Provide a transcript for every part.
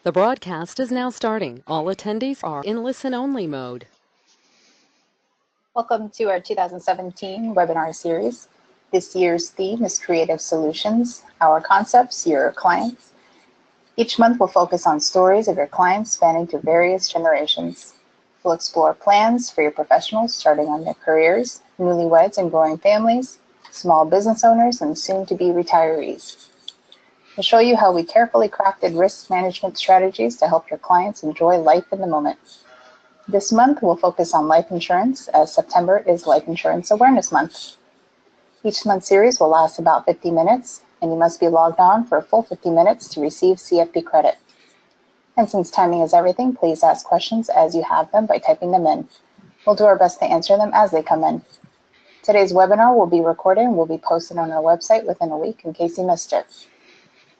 The broadcast is now starting. All attendees are in listen-only mode. Welcome to our 2017 webinar series. This year's theme is Creative Solutions, Our Concepts, Your Clients. Each month we'll focus on stories of your clients spanning to various generations. We'll explore plans for your professionals starting on their careers, newlyweds and growing families, small business owners, and soon-to-be retirees. We'll show you how we carefully crafted risk management strategies to help your clients enjoy life in the moment. This month, we'll focus on life insurance, as September is Life Insurance Awareness Month. Each month series will last about 50 minutes, and you must be logged on for a full 50 minutes to receive CFP credit. And since timing is everything, please ask questions as you have them by typing them in. We'll do our best to answer them as they come in. Today's webinar will be recorded and will be posted on our website within a week in case you missed it.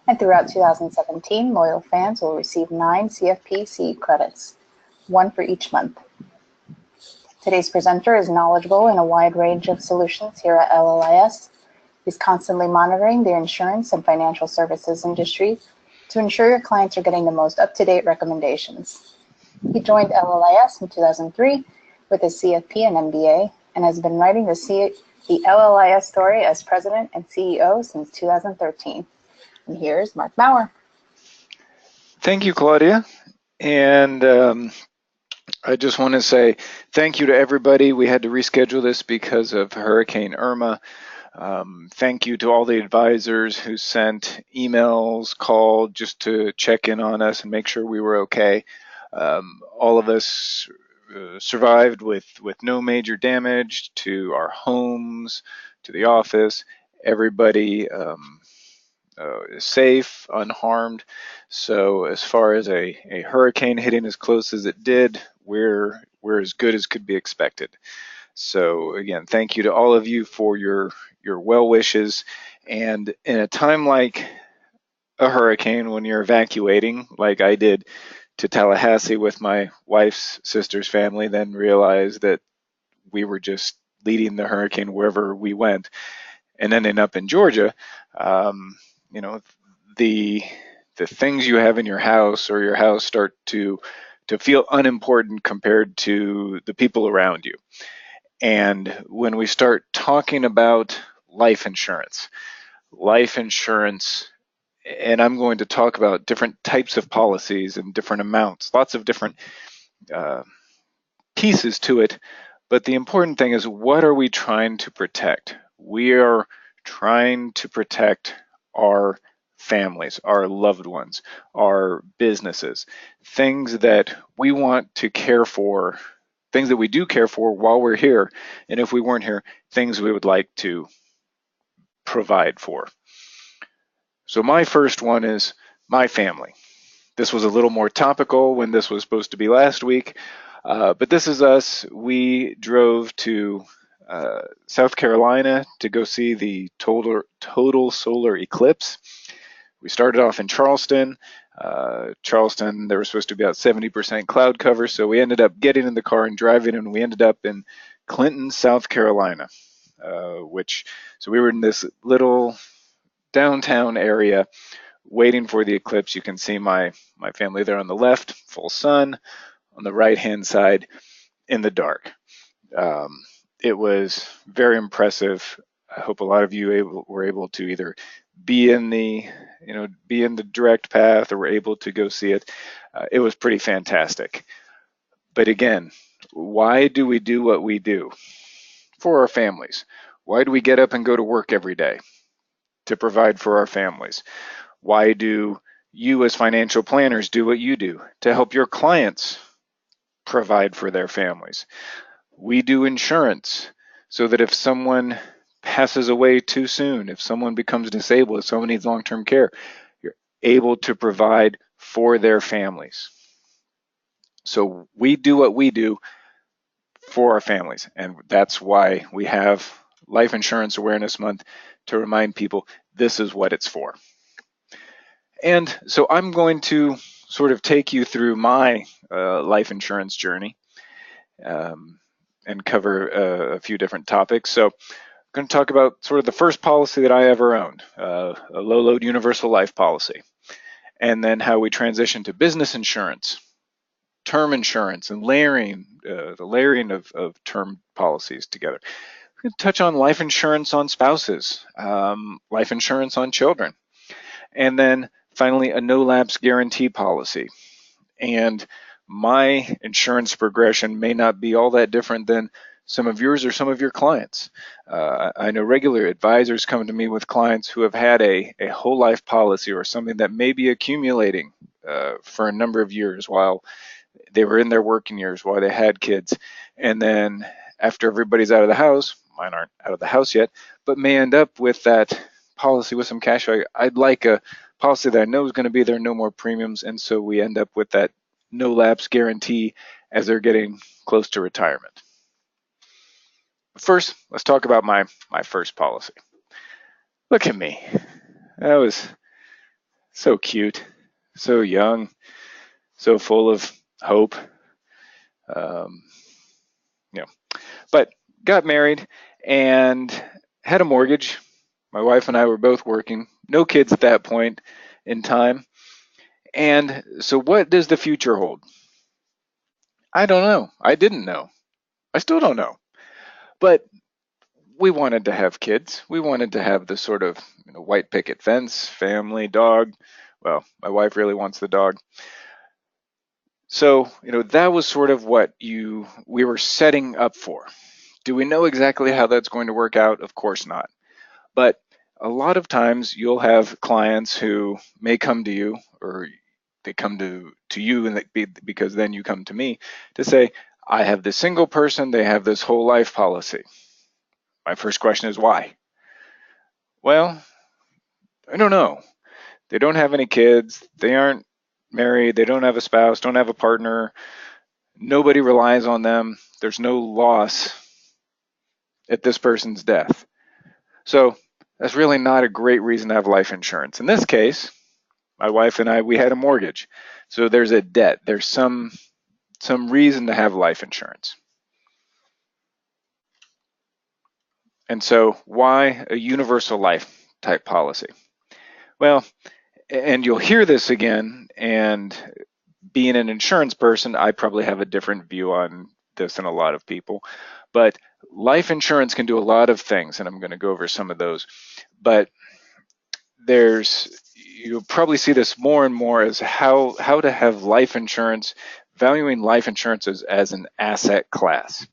And throughout 2017, loyal fans will receive 9 CFP credits, one for each month. Today's presenter is knowledgeable in a wide range of solutions here at LLIS. He's constantly monitoring the insurance and financial services industry to ensure your clients are getting the most up-to-date recommendations. He joined LLIS in 2003 with his CFP and MBA and has been writing the LLIS story as president and CEO since 2013. And here's Mark Bauer. Thank you, Claudia. And I just want to say thank you to everybody. We had to reschedule this because of Hurricane Irma. Thank you to all the advisors who sent emails, called just to check in on us and make sure we were okay. All of us survived with no major damage to our homes, to the office. Everybody is safe, unharmed. So as far as a hurricane hitting as close as it did, we're as good as could be expected. So again, thank you to all of you for your well wishes. And in a time like a hurricane, when you're evacuating, like I did to Tallahassee with my wife's sister's family, then realized that we were just leading the hurricane wherever we went, and ending up in Georgia. You know, the things you have in your house or your house start to feel unimportant compared to the people around you. And when we start talking about life insurance, and I'm going to talk about different types of policies and different amounts, lots of different pieces to it. But the important thing is, what are we trying to protect? We are trying to protect our families, our loved ones, our businesses, things that we want to care for, things that we do care for while we're here. And if we weren't here, things we would like to provide for. So my first one is my family. This was a little more topical when this was supposed to be last week, but this is us. We drove to South Carolina to go see the total solar eclipse. We started off in Charleston. There was supposed to be about 70% cloud cover, so we ended up getting in the car and driving, and we ended up in Clinton, South Carolina, so we were in this little downtown area waiting for the eclipse. You can see my family there on the left, full sun, on the right-hand side, in the dark. It was very impressive. I hope a lot of you were able to either be in the direct path or were able to go see it. It was pretty fantastic. But again, why do we do what we do? For our families. Why do we get up and go to work every day? To provide for our families. Why do you as financial planners do what you do? To help your clients provide for their families. We do insurance so that if someone passes away too soon, if someone becomes disabled, if someone needs long-term care, you're able to provide for their families. So we do what we do for our families, and that's why we have Life Insurance Awareness Month, to remind people this is what it's for. And so I'm going to sort of take you through my life insurance journey and cover a few different topics. So I'm going to talk about sort of the first policy that I ever owned, a low-load universal life policy. and then how we transition to business insurance, term insurance, and layering, the layering of term policies together. We can touch on life insurance on spouses, life insurance on children, and then finally a no lapse guarantee policy. And my insurance progression may not be all that different than some of yours or some of your clients. I know regular advisors come to me with clients who have had a whole life policy or something that may be accumulating for a number of years while they were in their working years, while they had kids. And then after everybody's out of the house, mine aren't out of the house yet, but may end up with that policy with some cash value. I'd like a policy that I know is going to be there, no more premiums, and so we end up with that no lapse guarantee as they're getting close to retirement. First, let's talk about my first policy. Look at me. I was so cute, so young, so full of hope. But got married and had a mortgage. My wife and I were both working, no kids at that point in time. And so what does the future hold? I don't know. I didn't know. I still don't know. But we wanted to have kids. We wanted to have the sort of white picket fence, family, dog. Well, my wife really wants the dog. So, that was sort of what we were setting up for. Do we know exactly how that's going to work out? Of course not. But a lot of times you'll have clients who may come to you, or they come to you and because then you come to me to say, I have this single person, they have this whole life policy. My first question is why? Well, I don't know. They don't have any kids, they aren't married, they don't have a spouse, don't have a partner, nobody relies on them, there's no loss at this person's death. So that's really not a great reason to have life insurance. In this case, my wife and I, we had a mortgage. So there's a debt. There's some reason to have life insurance. And so why a universal life type policy? Well, and you'll hear this again, and being an insurance person, I probably have a different view on this than a lot of people. But life insurance can do a lot of things, and I'm going to go over some of those. But you'll probably see this more and more as how to have life insurance, valuing life insurance as an asset class,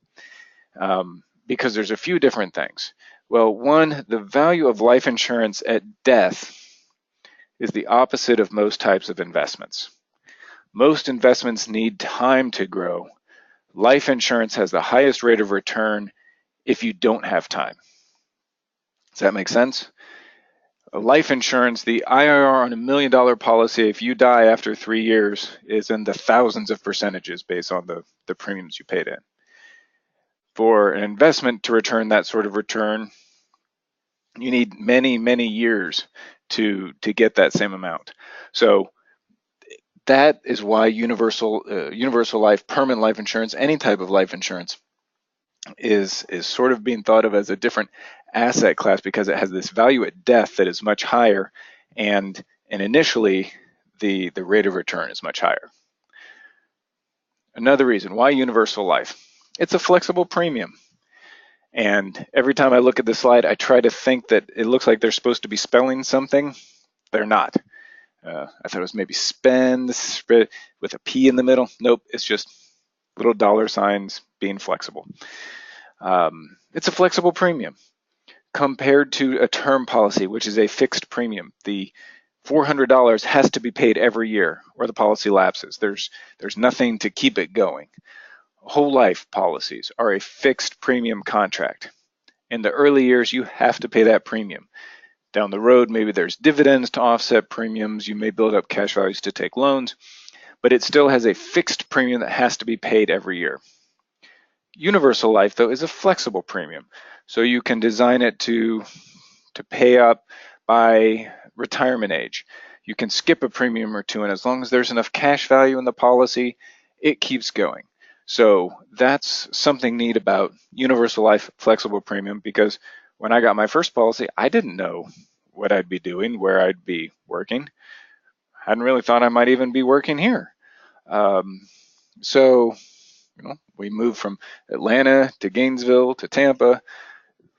because there's a few different things. Well, one, the value of life insurance at death is the opposite of most types of investments. Most investments need time to grow. Life insurance has the highest rate of return if you don't have time. Does that make sense? Life insurance, the IRR on $1 million policy, if you die after 3 years, is in the thousands of percentages based on the premiums you paid in. For an investment to return that sort of return, you need many, many years to get that same amount. So that is why universal life, permanent life insurance, any type of life insurance is sort of being thought of as a different asset class, because it has this value at death that is much higher, and initially the rate of return is much higher. Another reason why universal life, it's a flexible premium. And every time I look at this slide, I try to think that it looks like they're supposed to be spelling something. They're not. I thought it was maybe spend with a P in the middle. Nope, it's just little dollar signs being flexible. It's a flexible premium compared to a term policy, which is a fixed premium. The $400 has to be paid every year or the policy lapses. There's nothing to keep it going. Whole life policies are a fixed premium contract. In the early years, you have to pay that premium. Down the road, maybe there's dividends to offset premiums. You may build up cash values to take loans, but it still has a fixed premium that has to be paid every year. Universal life, though, is a flexible premium. So you can design it to pay up by retirement age. You can skip a premium or two, and as long as there's enough cash value in the policy, it keeps going. So that's something neat about universal life flexible premium, because when I got my first policy, I didn't know what I'd be doing, where I'd be working. hadn't really thought I might even be working here. So, we moved from Atlanta to Gainesville to Tampa,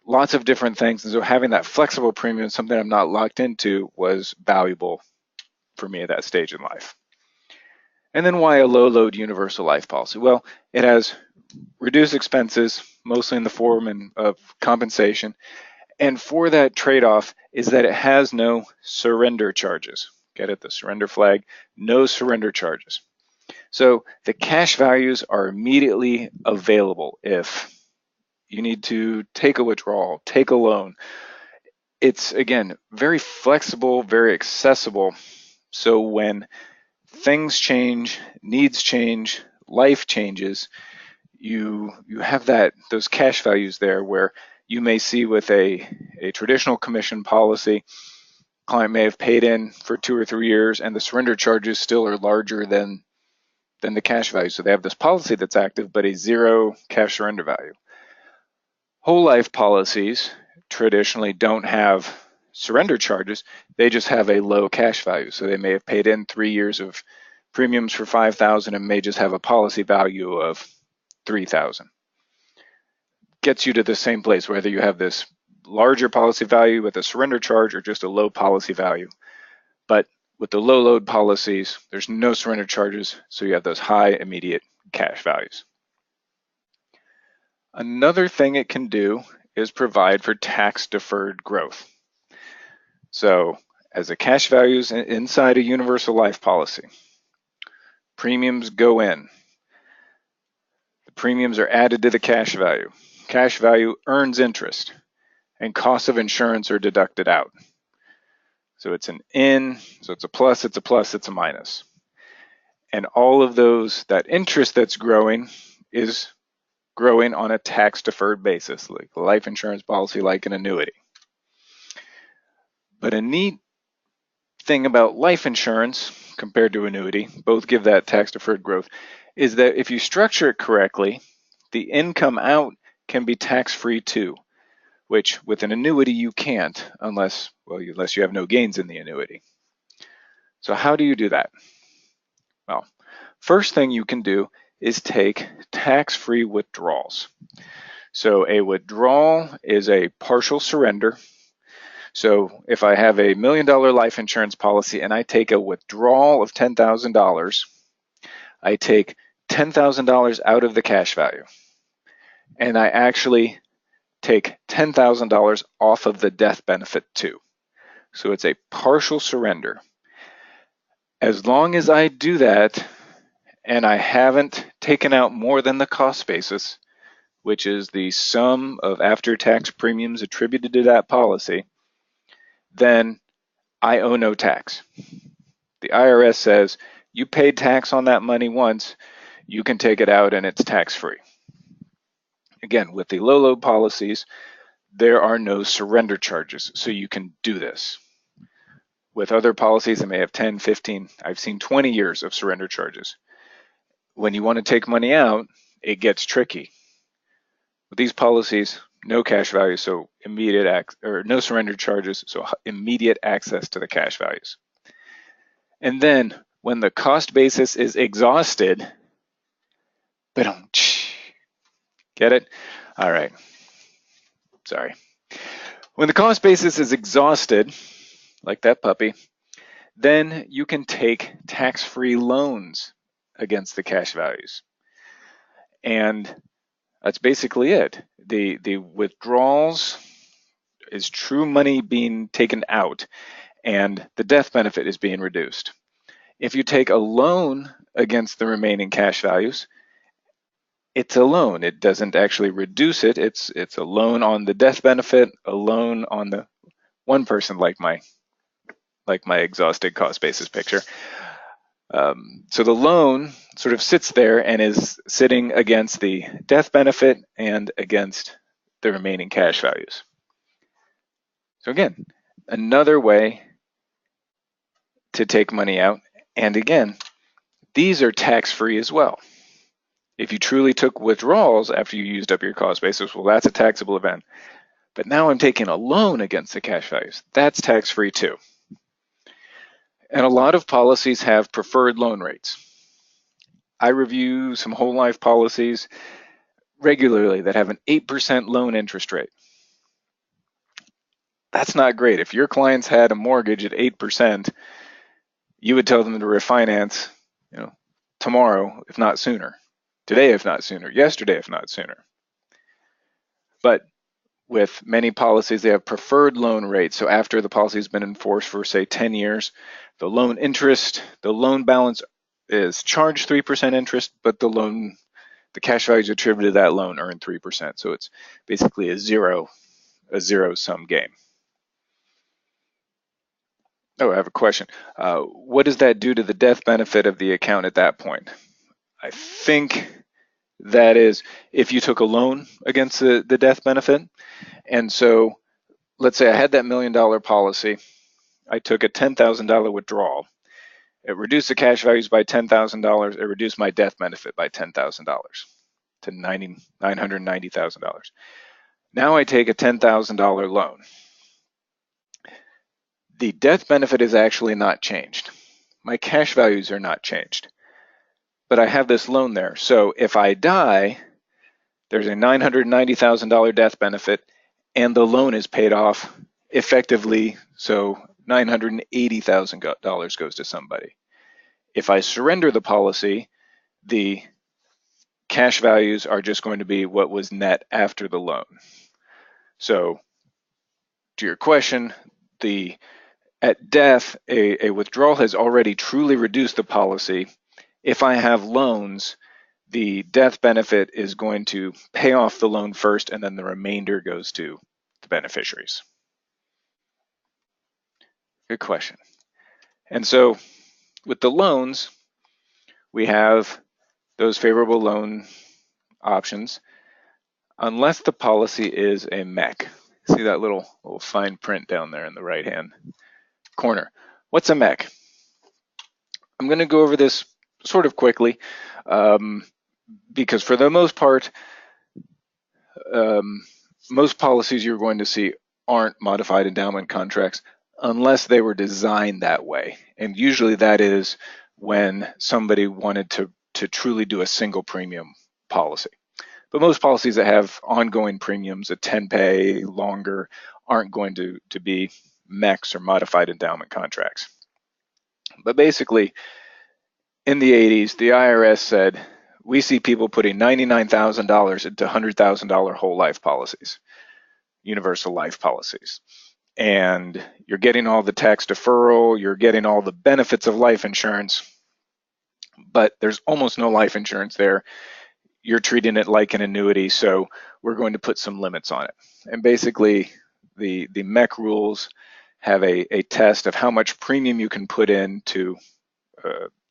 lots of different things. And so having that flexible premium, something I'm not locked into, was valuable for me at that stage in life. And then why a low load universal life policy? Well, it has reduced expenses, mostly in the form of compensation. And for that trade-off is that it has no surrender charges. Get it? The surrender flag, no surrender charges. So the cash values are immediately available if you need to take a withdrawal, take a loan. It's, again, very flexible, very accessible. So when things change, needs change, life changes, you have those cash values there, where you may see with a traditional commission policy, client may have paid in for 2 or 3 years and the surrender charges still are larger than the cash value. So they have this policy that's active, but a zero cash surrender value. Whole life policies traditionally don't have surrender charges. They just have a low cash value. So they may have paid in 3 years of premiums for $5,000 and may just have a policy value of $3,000. Gets you to the same place, whether you have this larger policy value with a surrender charge or just a low policy value. But with the low load policies, there's no surrender charges, so you have those high immediate cash values. Another thing it can do is provide for tax deferred growth. So as the cash values inside a universal life policy, premiums go in. The premiums are added to the cash value. Cash value earns interest, and costs of insurance are deducted out. So it's an in, so it's a plus, it's a plus, it's a minus. And all of that interest that's growing is growing on a tax deferred basis, like a life insurance policy, like an annuity. But a neat thing about life insurance compared to annuity, both give that tax deferred growth, is that if you structure it correctly, the income out can be tax-free too, which with an annuity you can't unless you have no gains in the annuity. So how do you do that? Well, first thing you can do is take tax-free withdrawals. So a withdrawal is a partial surrender. So if I have a $1 million life insurance policy and I take a withdrawal of $10,000, I take $10,000 out of the cash value. And I actually take $10,000 off of the death benefit too. So it's a partial surrender. As long as I do that and I haven't taken out more than the cost basis, which is the sum of after-tax premiums attributed to that policy, then I owe no tax. The IRS says you paid tax on that money once, you can take it out and it's tax-free. Again, with the low load policies, there are no surrender charges, so you can do this. With other policies, it may have 10, 15, I've seen 20 years of surrender charges. When you want to take money out, it gets tricky. With these policies, no cash value, so no surrender charges, so immediate access to the cash values. And then when the cost basis is exhausted, get it? All right. Sorry. When the cost basis is exhausted, like that puppy, then you can take tax-free loans against the cash values. And that's basically it. The withdrawals is true money being taken out, and the death benefit is being reduced. If you take a loan against the remaining cash values, it's a loan. It doesn't actually reduce it. It's a loan on the death benefit, a loan on the one person, like my exhausted cost basis picture. So the loan sort of sits there and is sitting against the death benefit and against the remaining cash values. So again, another way to take money out. And again, these are tax-free as well. If you truly took withdrawals after you used up your cost basis, well, that's a taxable event. But now I'm taking a loan against the cash values. That's tax-free too. And a lot of policies have preferred loan rates. I review some whole life policies regularly that have an 8% loan interest rate. That's not great. If your clients had a mortgage at 8%, you would tell them to refinance, tomorrow, if not sooner, today, if not sooner, yesterday, if not sooner. But with many policies, they have preferred loan rates. So after the policy has been enforced for, say, 10 years, the loan balance is charged 3% interest, but the cash values attributed to that loan earn 3%. So it's basically a zero-sum game. Oh, I have a question. What does that do to the death benefit of the account at that point? I think that is if you took a loan against the death benefit. And so let's say I had that $1 million policy. I took a $10,000 withdrawal. It reduced the cash values by $10,000. It reduced my death benefit by $10,000 to $990,000. Now I take a $10,000 loan. The death benefit is actually not changed. My cash values are not changed. But I have this loan there. So if I die, there's a $990,000 death benefit, and the loan is paid off effectively. So $980,000 goes to somebody. If I surrender the policy, the cash values are just going to be what was net after the loan. So to your question, at death, a withdrawal has already truly reduced the policy. If I have loans, the death benefit is going to pay off the loan first, and then the remainder goes to the beneficiaries. Good question. And so with the loans, we have those favorable loan options, unless the policy is a MEC. See that little fine print down there in the right-hand corner. What's a MEC? I'm going to go over this sort of quickly because for the most part, most policies you're going to see aren't modified endowment contracts unless they were designed that way. And usually that is when somebody wanted to truly do a single premium policy. But most policies that have ongoing premiums, a 10-pay, longer, aren't going to be MECs or modified endowment contracts. But basically, in the 80s, the IRS said, we see people putting $99,000 into $100,000 whole life policies, universal life policies. And you're getting all the tax deferral, you're getting all the benefits of life insurance, but there's almost no life insurance there. You're treating it like an annuity, so we're going to put some limits on it. And basically, the MEC rules have a test of how much premium you can put into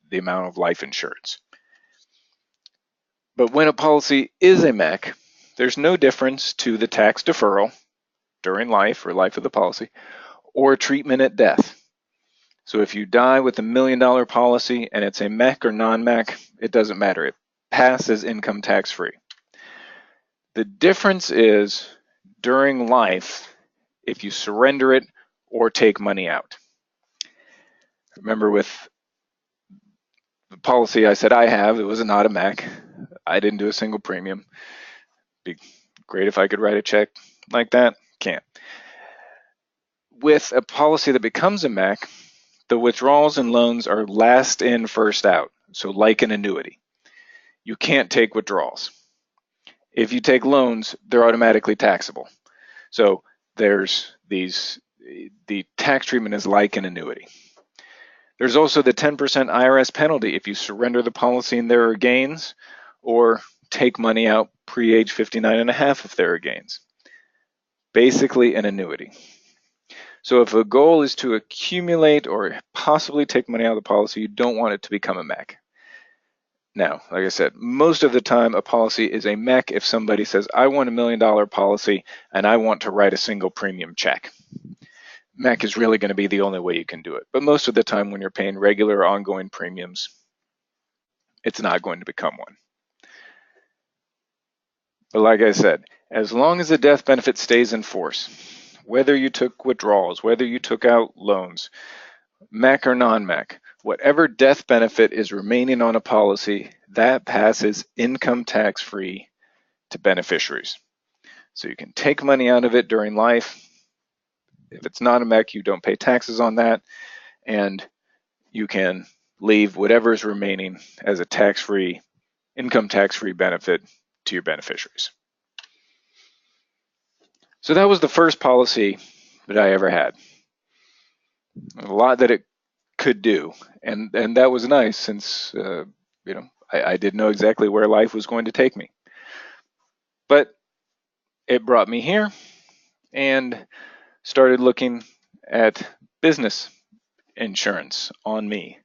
the amount of life insurance. But when a policy is a MEC, there's no difference to the tax deferral during life or life of the policy or treatment at death. So if you die with a $1 million policy and it's a MEC or non-MEC, it doesn't matter. It passes income tax free. The difference is during life if you surrender it or take money out. Remember with the policy I said I have, it was not a MEC. I didn't do a single premium. Be great if I could write a check like that. Can't. With a policy that becomes a MEC, the withdrawals and loans are last in, first out. So like an annuity. You can't take withdrawals. If you take loans, they're automatically taxable. So there's the tax treatment is like an annuity. There's also the 10% IRS penalty if you surrender the policy and there are gains, or take money out pre-age 59 and a half if there are gains. Basically an annuity. So if a goal is to accumulate or possibly take money out of the policy, you don't want it to become a MEC. Now, like I said, most of the time a policy is a MEC if somebody says, I want $1 million policy and I want to write a single premium check. MEC is really going to be the only way you can do it. But most of the time when you're paying regular ongoing premiums, it's not going to become one. But like I said, as long as the death benefit stays in force, whether you took withdrawals, whether you took out loans, MEC or non-MEC, whatever death benefit is remaining on a policy, that passes income tax-free to beneficiaries. So you can take money out of it during life. If it's not a MEC, you don't pay taxes on that, and you can leave whatever is remaining as a tax-free, income tax-free benefit to your beneficiaries. So that was the first policy that I ever had. A lot that it could do, and that was nice since I didn't know exactly where life was going to take me. But it brought me here and started looking at business insurance on me.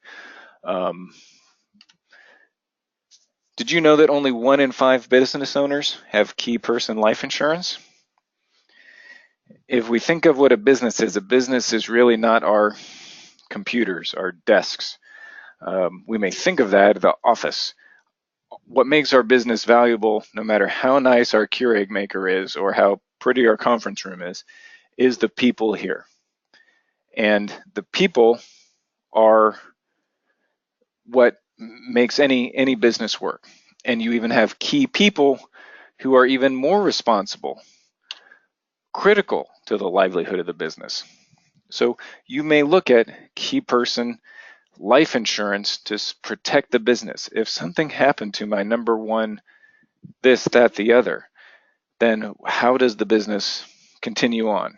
Did you know that only 1 in 5 business owners have key person life insurance? If we think of what a business is really not our computers, our desks. We may think of that, the office. What makes our business valuable, no matter how nice our Keurig maker is or how pretty our conference room is the people here. And the people are what makes any business work. And you even have key people who are even more responsible, critical to the livelihood of the business. So you may look at key person life insurance to protect the business. If something happened to my number one, this, that, the other, then how does the business continue on?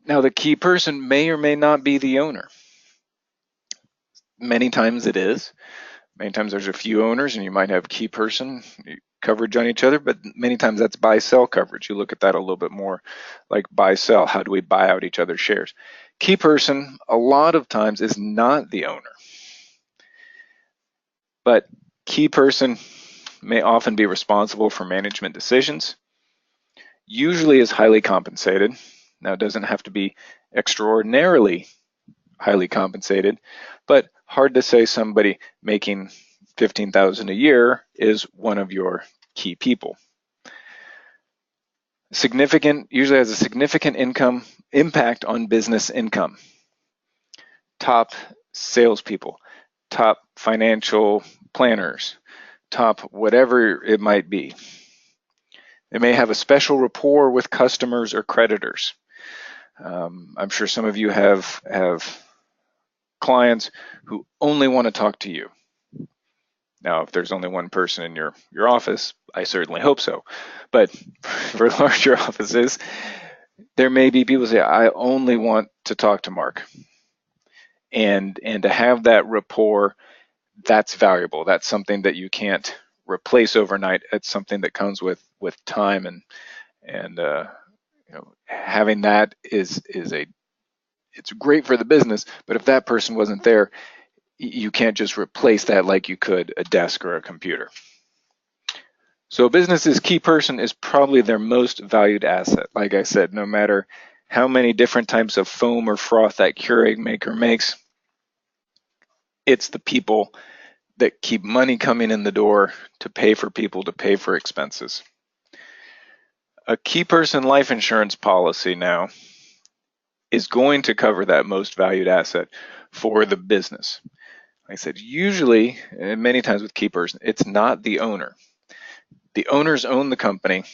Now, the key person may or may not be the owner. Many times it is. Many times there's a few owners and you might have key person coverage on each other, but many times that's buy-sell coverage. You look at that a little bit more like buy-sell. How do we buy out each other's shares? Key person, a lot of times, is not the owner. But key person may often be responsible for management decisions, usually is highly compensated. Now, it doesn't have to be extraordinarily highly compensated, but hard to say somebody making $15,000 a year is one of your key people. Usually has a significant income impact on business income. Top salespeople, top financial planners, top whatever it might be. They may have a special rapport with customers or creditors. I'm sure some of you have clients who only want to talk to you. Now, if there's only one person in your office, I certainly hope so. But for larger offices, there may be people who say, I only want to talk to Mark. And to have that rapport, that's valuable. That's something that you can't replace overnight. It's something that comes with time, and having that it's great for the business. But if that person wasn't there, you can't just replace that like you could a desk or a computer. So a business's key person is probably their most valued asset. Like I said, no matter how many different types of foam or froth that Keurig maker makes, it's the people that keep money coming in the door to pay for people, to pay for expenses. A key person life insurance policy now is going to cover that most valued asset for the business. Like I said, usually, and many times with key person, it's not the owner. The owners own the company,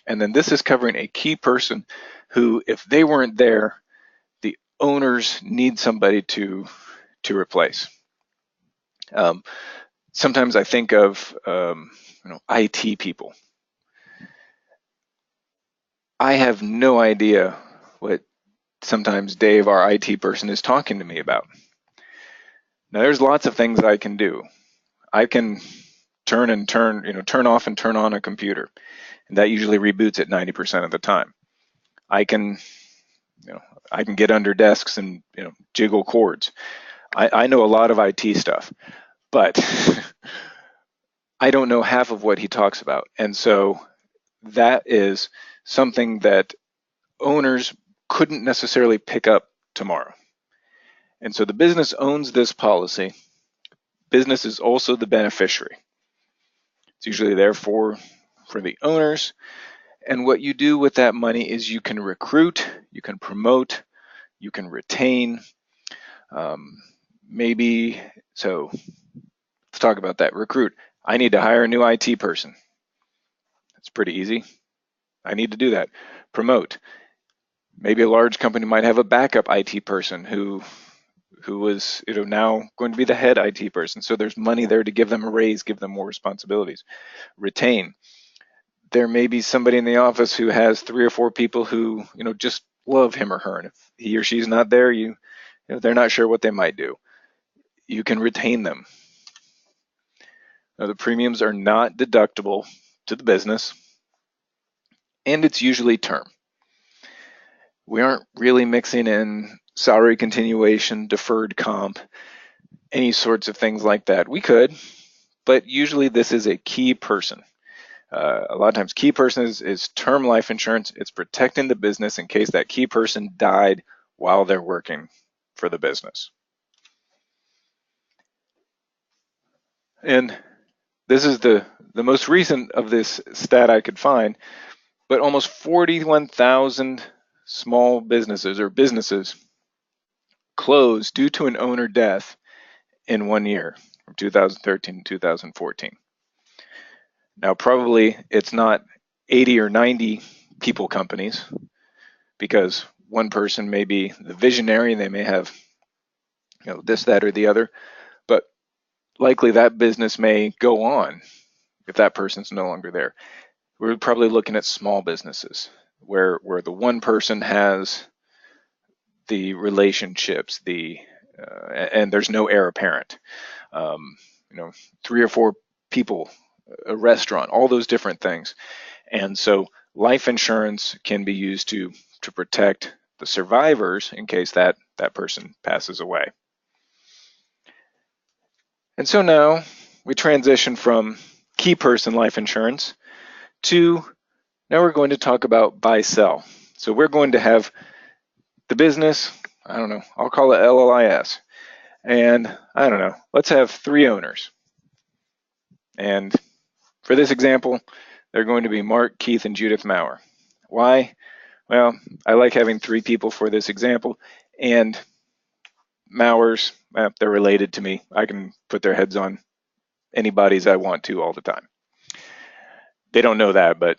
and then this is covering a key person who, if they weren't there, the owners need somebody to replace. Sometimes I think of IT people. I have no idea what sometimes Dave, our IT person, is talking to me about. Now, there's lots of things I can do. I can turn off and turn on a computer, and that usually reboots it 90% of the time. I can get under desks and jiggle cords. I know a lot of IT stuff, but I don't know half of what he talks about, and so that is something that owners couldn't necessarily pick up tomorrow. And so the business owns this policy. Business is also the beneficiary. It's usually there for the owners. And what you do with that money is you can recruit, you can promote, you can retain. Maybe, so let's talk about that. Recruit. I need to hire a new IT person. It's pretty easy. I need to do that. Promote. Maybe a large company might have a backup IT person who is now going to be the head IT person. So there's money there to give them a raise, give them more responsibilities. Retain. There may be somebody in the office who has 3 or 4 people who just love him or her, and if he or she's not there, they're not sure what they might do. You can retain them. Now, the premiums are not deductible to the business, and it's usually term. We aren't really mixing in salary continuation, deferred comp, any sorts of things like that. We could, but usually this is a key person. A lot of times key person is term life insurance. It's protecting the business in case that key person died while they're working for the business. And this is the most recent of this stat I could find, but almost 41,000 small businesses or businesses closed due to an owner death in 1 year, from 2013 to 2014. Now, probably it's not 80 or 90 people companies, because one person may be the visionary, they may have this, that, or the other, but likely that business may go on if that person's no longer there. We're probably looking at small businesses where the one person has the relationships, and there's no heir apparent. 3 or 4 people, a restaurant, all those different things. And so life insurance can be used to protect the survivors in case that person passes away. And so now we transition from key person life insurance to, now we're going to talk about buy-sell. So we're going to have the business, I don't know, I'll call it LLIS. And I don't know, let's have 3 owners. And for this example, they're going to be Mark, Keith, and Judith Maurer. Why? Well, I like having 3 people for this example, and Maurers, they're related to me. I can put their heads on anybody's I want to all the time. They don't know that, but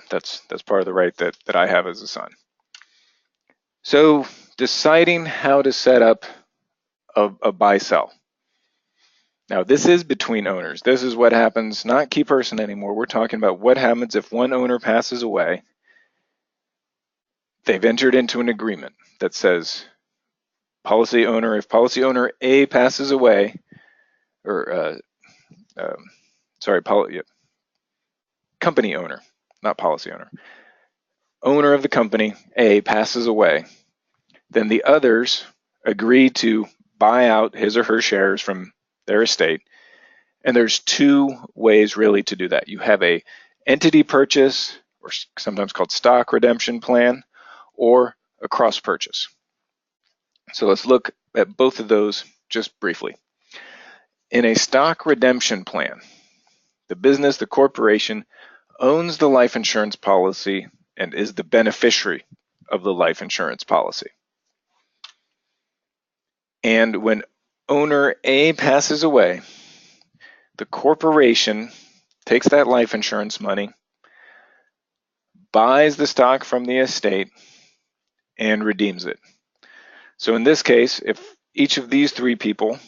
that's part of the right that I have as a son. So deciding how to set up a buy-sell. Now, this is between owners. This is what happens, not key person anymore. We're talking about what happens if one owner passes away. They've entered into an agreement that says if policy owner A passes away, or company owner, not policy owner of the company A passes away, then the others agree to buy out his or her shares from their estate. And there's 2 ways really to do that. You have a entity purchase, or sometimes called stock redemption plan, or a cross purchase. So let's look at both of those just briefly. In a stock redemption plan, the business, the corporation, owns the life insurance policy and is the beneficiary of the life insurance policy. And when owner A passes away, the corporation takes that life insurance money, buys the stock from the estate, and redeems it. So in this case, if each of these 3 people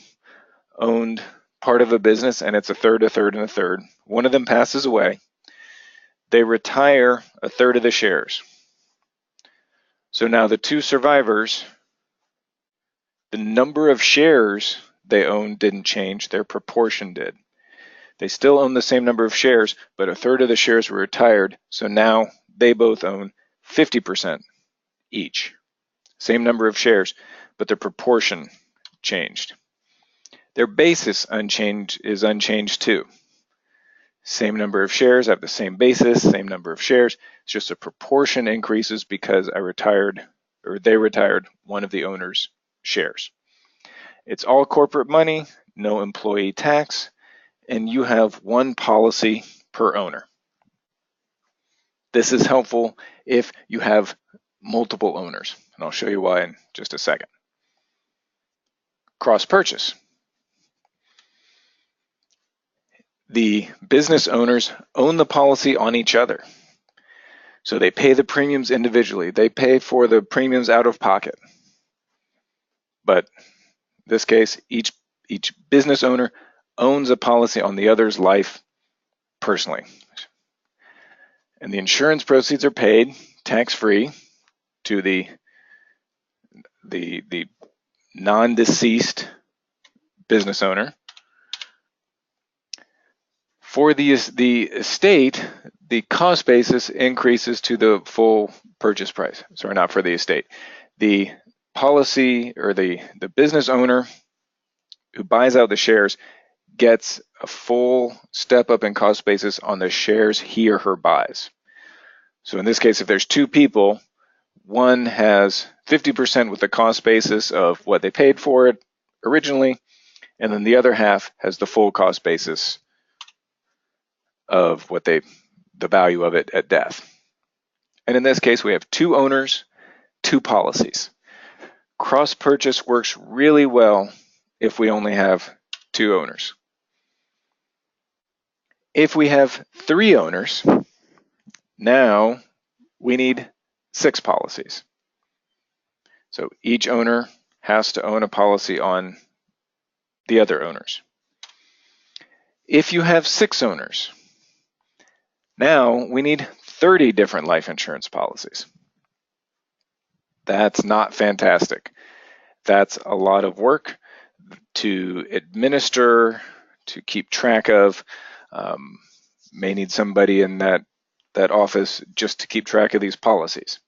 owned part of a business and it's a third, a third, and a third, one of them passes away, they retire a third of the shares. So now the 2 survivors, the number of shares they owned didn't change, their proportion did. They still own the same number of shares, but a third of the shares were retired, so now they both own 50% each. Same number of shares, but their proportion changed. Their basis is unchanged too. Same number of shares, I have the same basis, same number of shares. It's just a proportion increases because they retired one of the owner's shares. It's all corporate money, no employee tax, and you have 1 policy per owner. This is helpful if you have multiple owners. and I'll show you why in just a second. Cross purchase. The business owners own the policy on each other. So they pay the premiums individually. They pay for the premiums out of pocket. But in this case, each business owner owns a policy on the other's life personally. And the insurance proceeds are paid tax-free to the non-deceased business owner. For the estate, the cost basis increases to the full purchase price. Sorry, not for the estate. The policy or the business owner who buys out the shares gets a full step up in cost basis on the shares he or her buys. So in this case, if there's two people, one has 50% with the cost basis of what they paid for it originally, and then the other half has the full cost basis of what the value of it at death. And in this case, we have two owners, two policies. Cross purchase works really well if we only have two owners. If we have three owners, now we need 6 policies. So each owner has to own a policy on the other owners. If you have 6 owners, now we need 30 different life insurance policies. That's not fantastic. That's a lot of work to administer, to keep track of. May need somebody in that office just to keep track of these policies.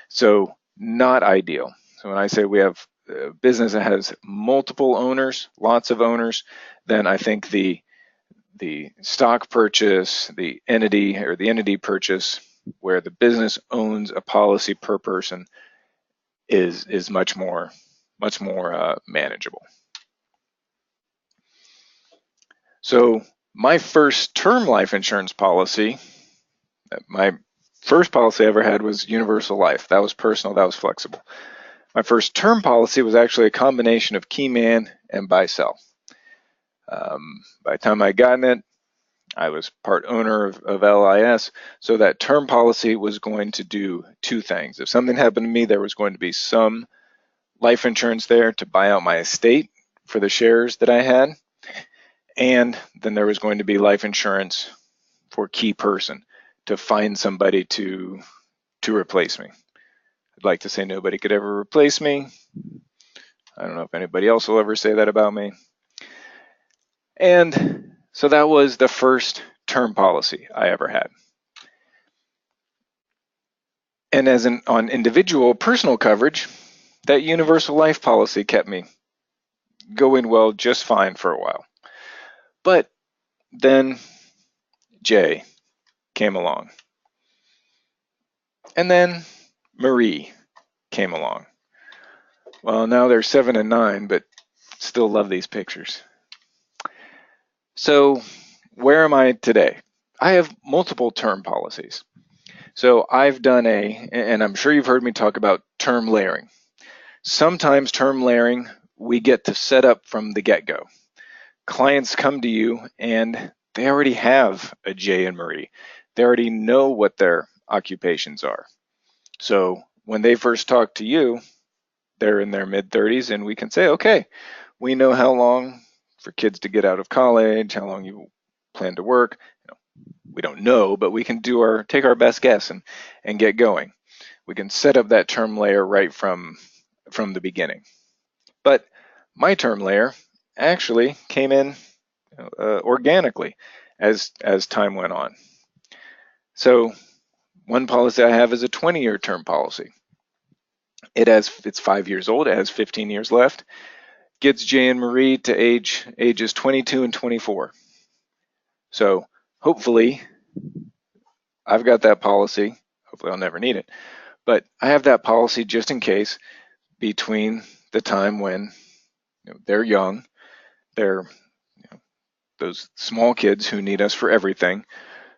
So not ideal. So when I say we have a business that has multiple owners, lots of owners, then I think the stock purchase, the entity purchase, where the business owns a policy per person, is much more manageable. So my first term life insurance policy, my first policy I ever had was universal life. That was personal, that was flexible. My first term policy was actually a combination of key man and buy-sell. By the time I got in it, I was part owner of LLIS, so that term policy was going to do 2 things. If something happened to me, there was going to be some life insurance there to buy out my estate for the shares that I had, and then there was going to be life insurance for key person to find somebody to replace me. I'd like to say nobody could ever replace me. I don't know if anybody else will ever say that about me. And so that was the first term policy I ever had. And on individual personal coverage, that universal life policy kept me going well just fine for a while. But then Jay came along. And then Marie came along. Well, now they're 7 and 9, but still love these pictures. So where am I today? I have multiple term policies. So I've done and I'm sure you've heard me talk about term layering. Sometimes term layering, we get to set up from the get-go. Clients come to you and they already have a Jay and Marie. They already know what their occupations are. So when they first talk to you, they're in their mid-30s, and we can say, okay, we know how long for kids to get out of college, how long you plan to work. We don't know, but we can take our best guess and get going. We can set up that term layer right from the beginning. But my term layer actually came in organically as time went on. So one policy I have is a 20-year term policy. It's 5 years old. It has 15 years left. Gets Jay and Marie to ages 22 and 24. So hopefully I've got that policy. Hopefully I'll never need it. But I have that policy just in case between the time when they're young, they're those small kids who need us for everything,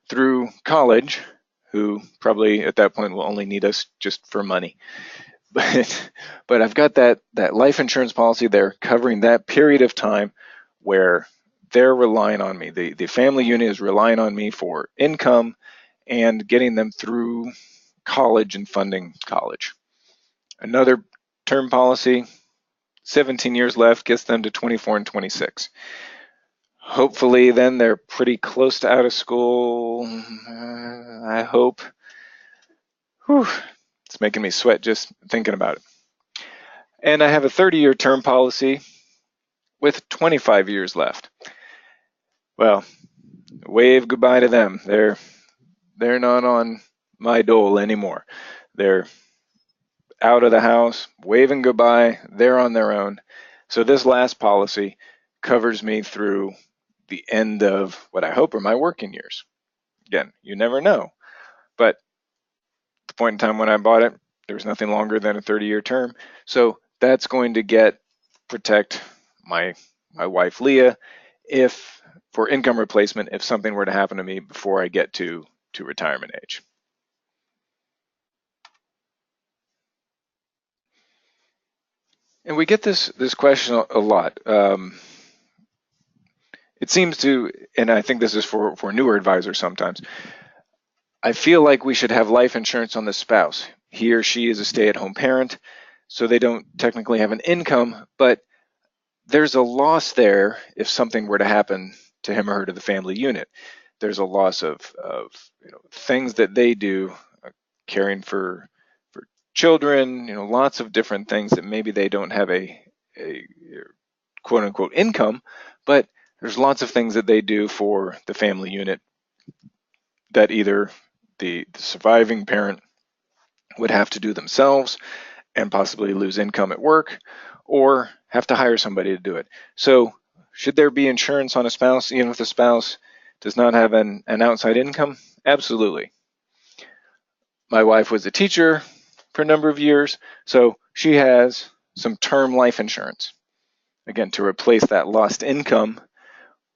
through college, who probably at that point will only need us just for money. but I've got that life insurance policy there covering that period of time where they're relying on me. The family unit is relying on me for income and getting them through college and funding college. Another term policy, 17 years left, gets them to 24 and 26. Hopefully then they're pretty close to out of school. I hope. Whew, it's making me sweat just thinking about it. And I have a 30-year term policy with 25 years left. Well, wave goodbye to them. They're not on my dole anymore. They're out of the house, waving goodbye. They're on their own. So this last policy covers me through the end of what I hope are my working years. Again, you never know. But at the point in time when I bought it, there was nothing longer than a 30-year term. So that's going to protect my wife Leah if for income replacement if something were to happen to me before I get to retirement age. And we get this question a lot. It seems to, and I think this is for newer advisors sometimes, I feel like we should have life insurance on the spouse. He or she is a stay-at-home parent, so they don't technically have an income, but there's a loss there if something were to happen to him or her to the family unit. There's a loss of things that they do, caring for children, lots of different things that maybe they don't have a quote unquote income, but there's lots of things that they do for the family unit that either the surviving parent would have to do themselves and possibly lose income at work or have to hire somebody to do it. So should there be insurance on a spouse, even if the spouse does not have an outside income? Absolutely. My wife was a teacher for a number of years, so she has some term life insurance, again, to replace that lost income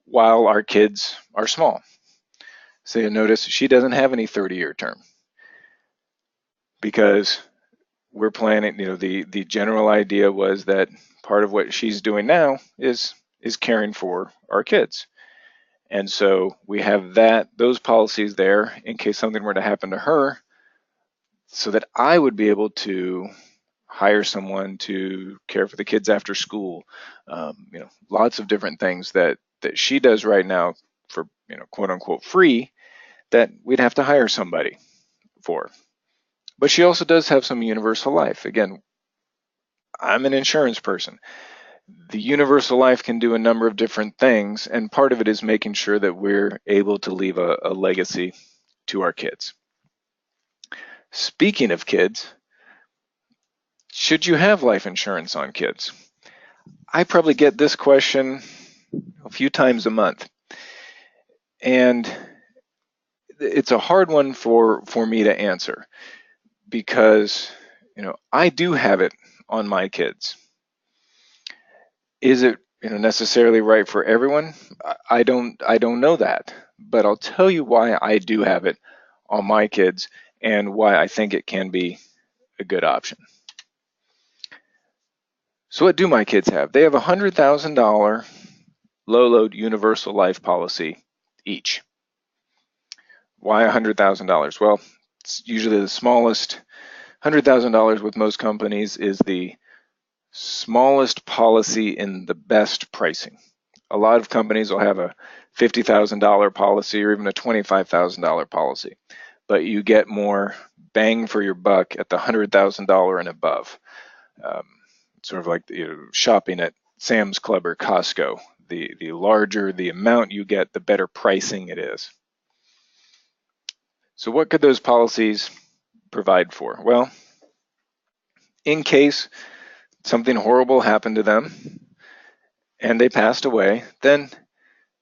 while our kids are small. So you'll notice she doesn't have any 30-year term because we're planning, the general idea was that part of what she's doing now is caring for our kids. And so we have those policies there in case something were to happen to her so that I would be able to hire someone to care for the kids after school. Lots of different things that she does right now for, quote unquote free that we'd have to hire somebody for. But she also does have some universal life. Again, I'm an insurance person. The universal life can do a number of different things, and part of it is making sure that we're able to leave a legacy to our kids. Speaking of kids, should you have life insurance on kids? I probably get this question a few times a month, and it's a hard one for me to answer because I do have it on my kids. Is it necessarily right for everyone? I don't know that, but I'll tell you why I do have it on my kids and why I think it can be a good option. So what do my kids have? They have a $100,000 low-load universal life policy each. Why $100,000? Well, it's usually the smallest. $100,000 with most companies is the smallest policy in the best pricing. A lot of companies will have a $50,000 policy or even a $25,000 policy, but you get more bang for your buck at the $100,000 and above. Sort of like shopping at Sam's Club or Costco. The larger the amount you get, the better pricing it is. So what could those policies provide for? Well, in case something horrible happened to them and they passed away, then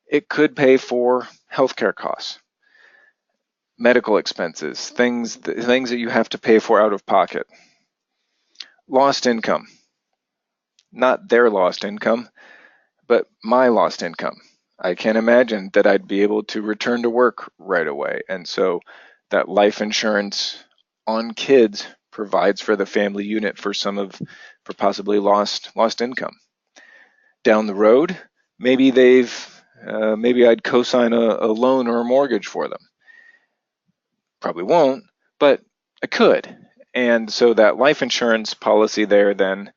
it could pay for healthcare costs, medical expenses, things that you have to pay for out of pocket. Lost income, not their lost income, but my lost income. I can't imagine that I'd be able to return to work right away. And so that life insurance on kids provides for the family unit for for possibly lost income. Down the road, maybe maybe I'd co-sign a loan or a mortgage for them. Probably won't, but I could. And so that life insurance policy there then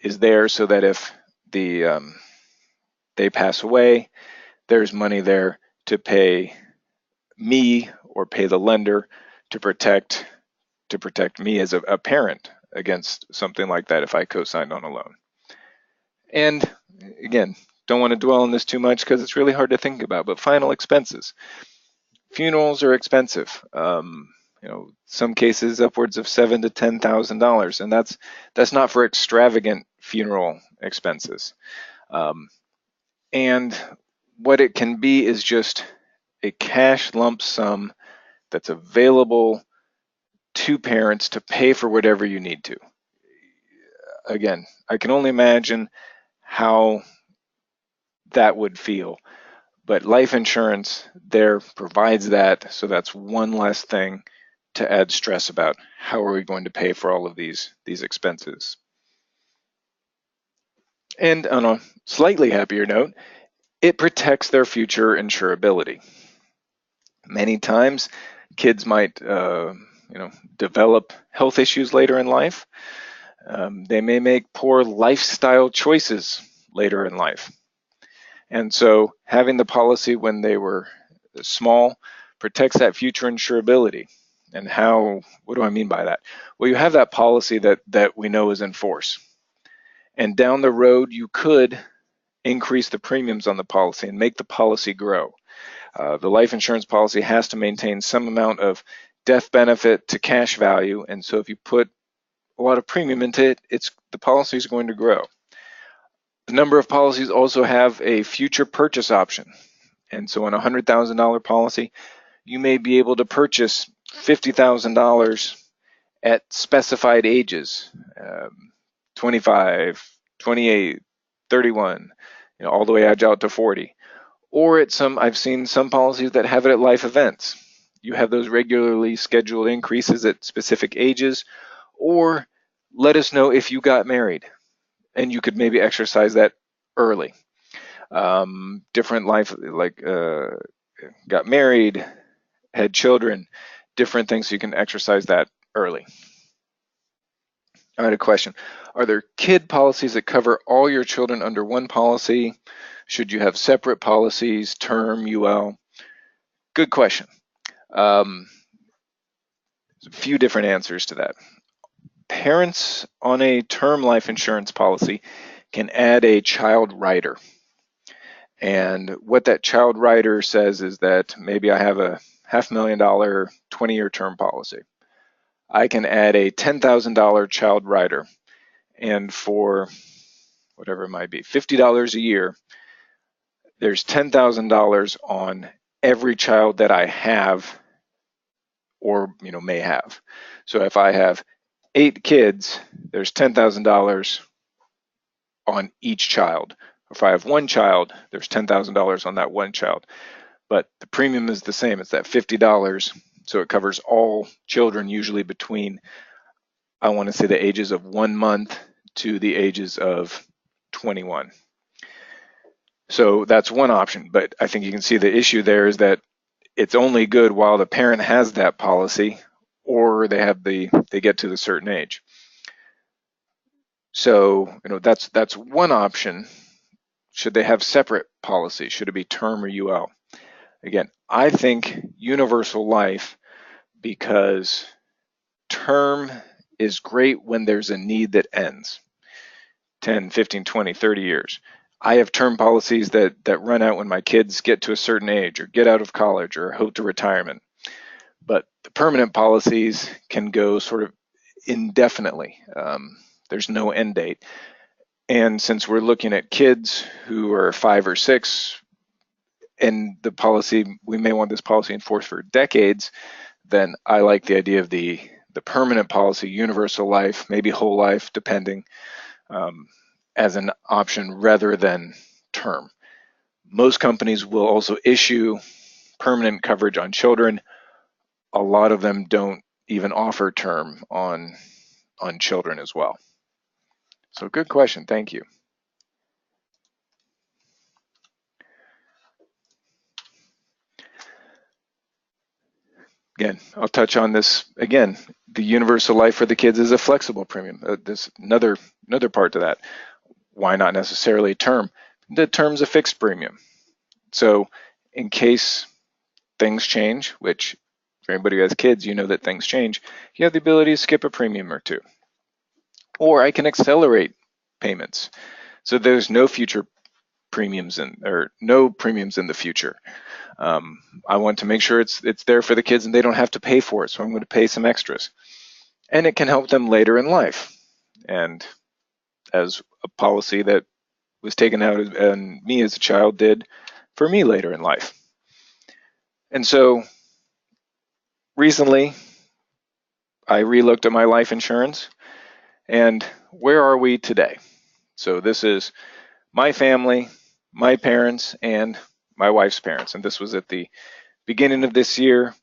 is there so that if they pass away, there's money there to pay me or pay the lender to protect me as a parent against something like that if I co-signed on a loan. And again, don't want to dwell on this too much because it's really hard to think about, but final expenses. Funerals are expensive. Some cases upwards of $7,000 to $10,000, and that's not for extravagant funeral expenses. And what it can be is just a cash lump sum that's available to parents to pay for whatever you need to. Again, I can only imagine how that would feel, but life insurance there provides that, so that's one less thing to add stress about. How are we going to pay for all of these expenses? And on a slightly happier note, it protects their future insurability. Many times, kids might develop health issues later in life. They may make poor lifestyle choices later in life. And so having the policy when they were small protects that future insurability. And what do I mean by that? Well, you have that policy that we know is in force. And down the road, you could increase the premiums on the policy and make the policy grow. The life insurance policy has to maintain some amount of death benefit to cash value. And so if you put a lot of premium into it, the policy is going to grow. The number of policies also have a future purchase option. And so on a $100,000 policy, you may be able to purchase $50,000 at specified ages, 25, 28, 31, all the way out to 40. Or I've seen some policies that have it at life events. You have those regularly scheduled increases at specific ages, or let us know if you got married, and you could maybe exercise that early. Different life, like got married, had children, different things, so you can exercise that early. I had a question. Are there kid policies that cover all your children under one policy? Should you have separate policies, term, UL? Good question. There's a few different answers to that. Parents on a term life insurance policy can add a child rider. And what that child rider says is that maybe I have a $500,000 20-year term policy. I can add a $10,000 child rider, and for whatever it might be, $50 a year, there's $10,000 on every child that I have or may have. So if I have 8 kids, there's $10,000 on each child. If I have 1 child, there's $10,000 on that 1 child. But the premium is the same. It's that $50. So it covers all children, usually between, I want to say, the ages of 1 month to the ages of 21. So that's one option. But I think you can see the issue there is that it's only good while the parent has that policy or they get to the certain age. So that's one option. Should they have separate policies? Should it be term or UL? Again, I think universal life, because term is great when there's a need that ends 10, 15, 20, 30 years. I have term policies that run out when my kids get to a certain age or get out of college or hope to retirement. But the permanent policies can go sort of indefinitely. There's no end date. And since we're looking at kids who are 5 or 6, and the policy, we may want this policy enforced for decades, then I like the idea of the permanent policy, universal life, maybe whole life, depending, as an option rather than term. Most companies will also issue permanent coverage on children. A lot of them don't even offer term on children as well. So good question, thank you. Again, I'll touch on this again. The universal life for the kids is a flexible premium. There's another part to that. Why not necessarily term? The term's a fixed premium. So in case things change, which for anybody who has kids, you know that things change, you have the ability to skip a premium or two. Or I can accelerate payments. So there's no future premiums or no premiums in the future. I want to make sure it's there for the kids and they don't have to pay for it, so I'm going to pay some extras. And it can help them later in life. And as a policy that was taken out and me as a child did for me later in life. And so recently, I relooked at my life insurance, and where are we today? So this is my family, my parents, and my wife's parents. And this was at the beginning of this year.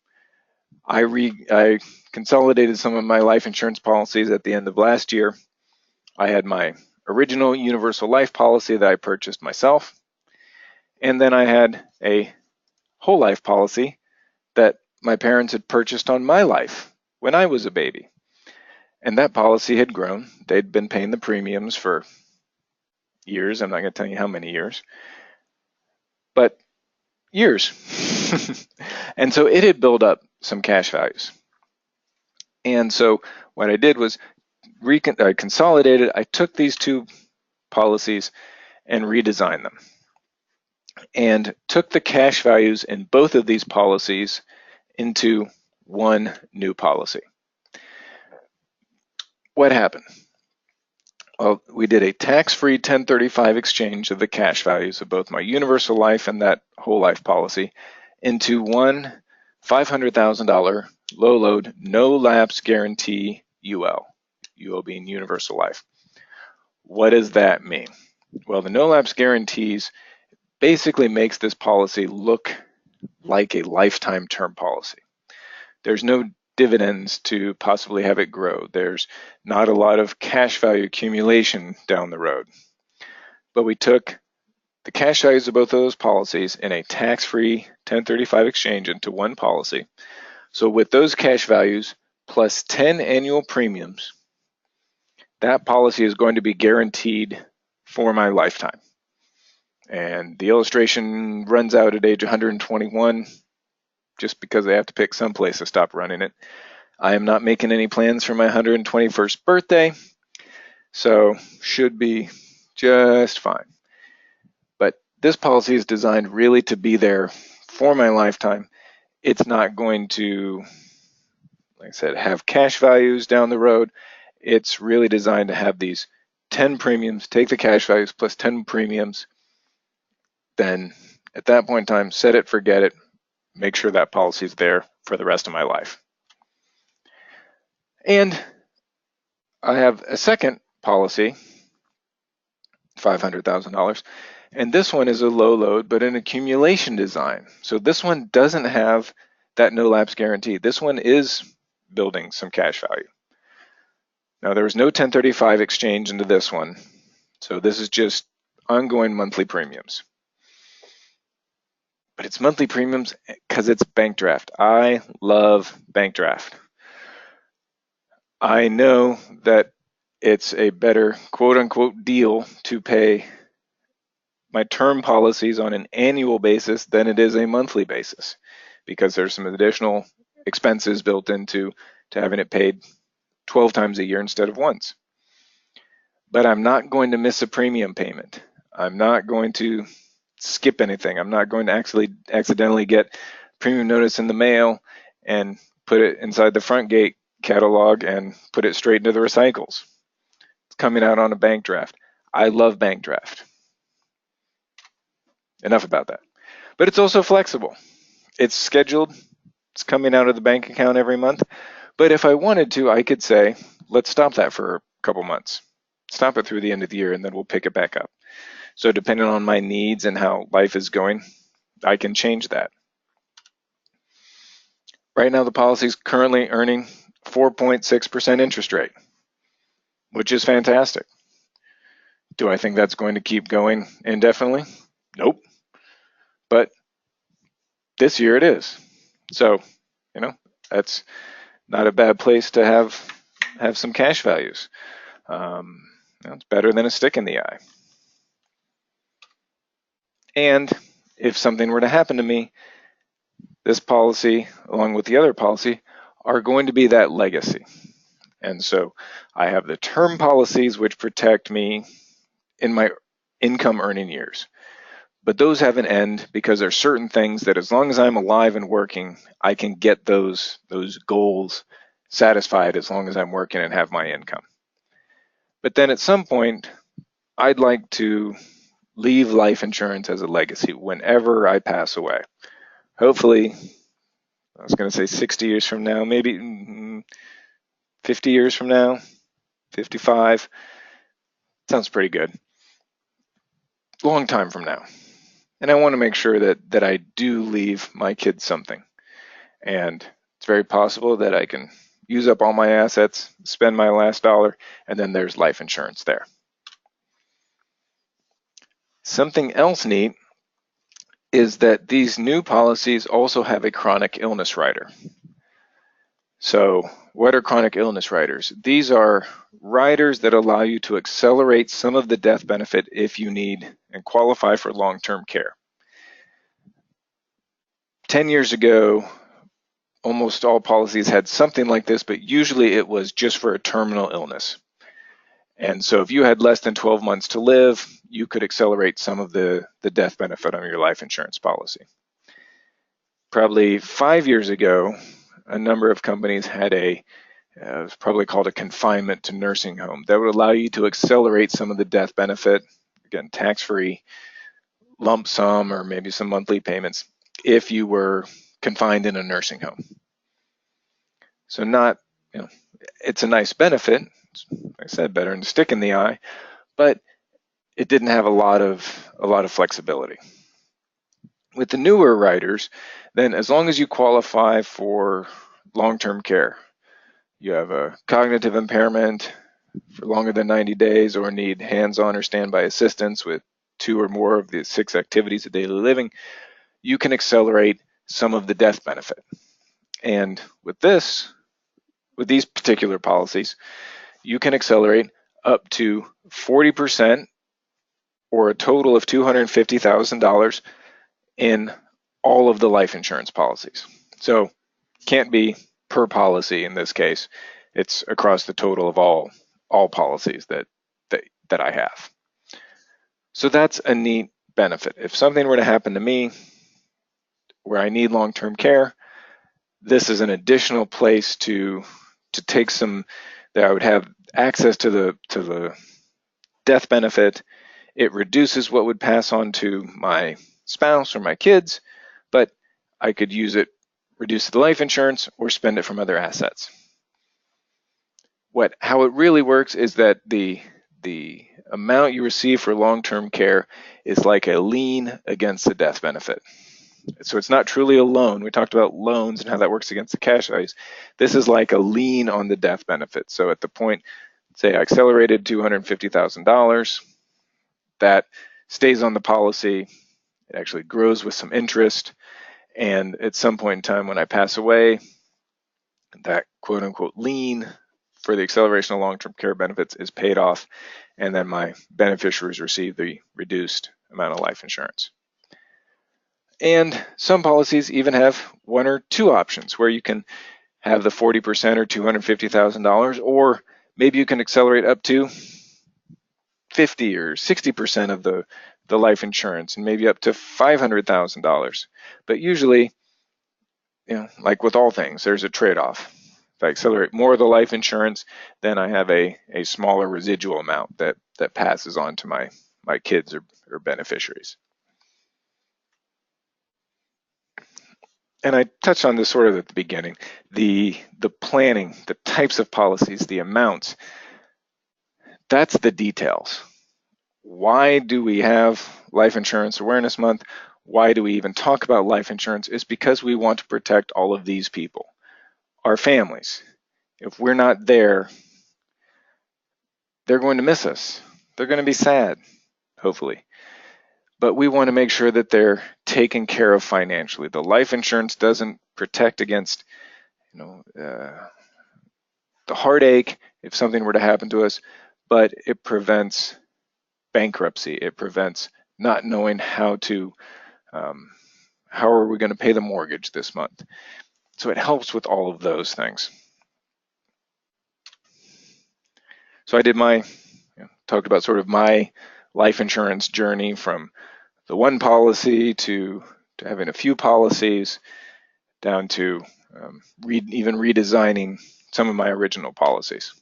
I consolidated some of my life insurance policies at the end of last year. I had my original universal life policy that I purchased myself, and then I had a whole life policy that my parents had purchased on my life when I was a baby. And that policy had grown. They'd been paying the premiums for years. I'm not going to tell you how many years, but years. And so it had built up some cash values. And so what I did was I consolidated. I took these two policies and redesigned them and took the cash values in both of these policies into one new policy. What happened? Well, we did a tax-free 1035 exchange of the cash values of both my universal life and that whole life policy into one $500,000 low load, no lapse guarantee UL, UL being universal life. What does that mean? Well, the no lapse guarantees basically makes this policy look like a lifetime term policy. There's no dividends to possibly have it grow. There's not a lot of cash value accumulation down the road. But we took the cash values of both of those policies in a tax-free 1035 exchange into one policy. So with those cash values plus 10 annual premiums, that policy is going to be guaranteed for my lifetime. And the illustration runs out at age 121 just because they have to pick some place to stop running it. I am not making any plans for my 121st birthday, so should be just fine. But this policy is designed really to be there for my lifetime. It's not going to, like I said, have cash values down the road. It's really designed to have these 10 premiums, take the cash values plus 10 premiums, then at that point in time, set it, forget it, make sure that policy is there for the rest of my life. And I have a second policy, $500,000, and this one is a low load, but an accumulation design. So this one doesn't have that no lapse guarantee. This one is building some cash value. Now there was no 1035 exchange into this one, so this is just ongoing monthly premiums. But it's monthly premiums because it's bank draft. I love bank draft. I know that it's a better quote unquote deal to pay my term policies on an annual basis than it is a monthly basis because there's some additional expenses built into having it paid 12 times a year instead of once. But I'm not going to miss a premium payment. I'm not going to skip anything. I'm not going to actually accidentally get premium notice in the mail and put it inside the front gate catalog and put it straight into the recycles. It's coming out on a bank draft. I love bank draft. Enough about that. But it's also flexible. It's scheduled. It's coming out of the bank account every month. But if I wanted to, I could say, let's stop that for a couple months. Stop it through the end of the year, and then we'll pick it back up. So depending on my needs and how life is going, I can change that. Right now, the policy is currently earning 4.6% interest rate, which is fantastic. Do I think that's going to keep going indefinitely? Nope. But this year it is. So, that's not a bad place to have some cash values. It's better than a stick in the eye. And if something were to happen to me, this policy, along with the other policy, are going to be that legacy. And so I have the term policies which protect me in my income earning years. But those have an end because there are certain things that as long as I'm alive and working, I can get those goals satisfied as long as I'm working and have my income. But then at some point, I'd like to leave life insurance as a legacy whenever I pass away. Hopefully, I was going to say 60 years from now, maybe 50 years from now, 55. Sounds pretty good. Long time from now. And I want to make sure that I do leave my kids something. And it's very possible that I can use up all my assets, spend my last dollar, and then there's life insurance there. Something else neat is that these new policies also have a chronic illness rider. So what are chronic illness riders? These are riders that allow you to accelerate some of the death benefit if you need and qualify for long-term care. 10 years ago, almost all policies had something like this, but usually it was just for a terminal illness. And so if you had less than 12 months to live, you could accelerate some of the death benefit on your life insurance policy. Probably 5 years ago, a number of companies had it was probably called a confinement to nursing home that would allow you to accelerate some of the death benefit, again, tax-free, lump sum, or maybe some monthly payments if you were confined in a nursing home. So it's a nice benefit. Like I said, better than a stick in the eye, but it didn't have a lot of flexibility. With the newer riders, then as long as you qualify for long-term care, you have a cognitive impairment for longer than 90 days or need hands-on or standby assistance with 2 or more of the 6 activities of daily living, you can accelerate some of the death benefit. And with these particular policies, you can accelerate up to 40% or a total of $250,000 in all of the life insurance policies. So can't be per policy in this case. It's across the total of all policies that I have. So that's a neat benefit. If something were to happen to me where I need long-term care, this is an additional place to take some that I would have access to the death benefit. It reduces what would pass on to my spouse or my kids, but I could use it, reduce the life insurance, or spend it from other assets. How it really works is that the amount you receive for long-term care is like a lien against the death benefit. So it's not truly a loan. We talked about loans and how that works against the cash values. This is like a lien on the death benefit. So at the point, say I accelerated $250,000, that stays on the policy. It actually grows with some interest. And at some point in time when I pass away, that quote unquote lien for the acceleration of long-term care benefits is paid off. And then my beneficiaries receive the reduced amount of life insurance. And some policies even have 1 or 2 options where you can have the 40% or $250,000, or maybe you can accelerate up to 50 or 60% of the life insurance and maybe up to $500,000. But usually, like with all things, there's a trade-off. If I accelerate more of the life insurance, then I have a smaller residual amount that passes on to my kids or beneficiaries. And I touched on this sort of at the beginning, the planning, the types of policies, the amounts, that's the details. Why do we have Life Insurance Awareness Month? Why do we even talk about life insurance? It's because we want to protect all of these people, our families. If we're not there, they're going to miss us. They're going to be sad, hopefully. But we want to make sure that they're taken care of financially. The life insurance doesn't protect against, the heartache if something were to happen to us, but it prevents bankruptcy. It prevents not knowing how are we going to pay the mortgage this month. So it helps with all of those things. So I did talked about sort of my life insurance journey from the one policy to having a few policies down to even redesigning some of my original policies.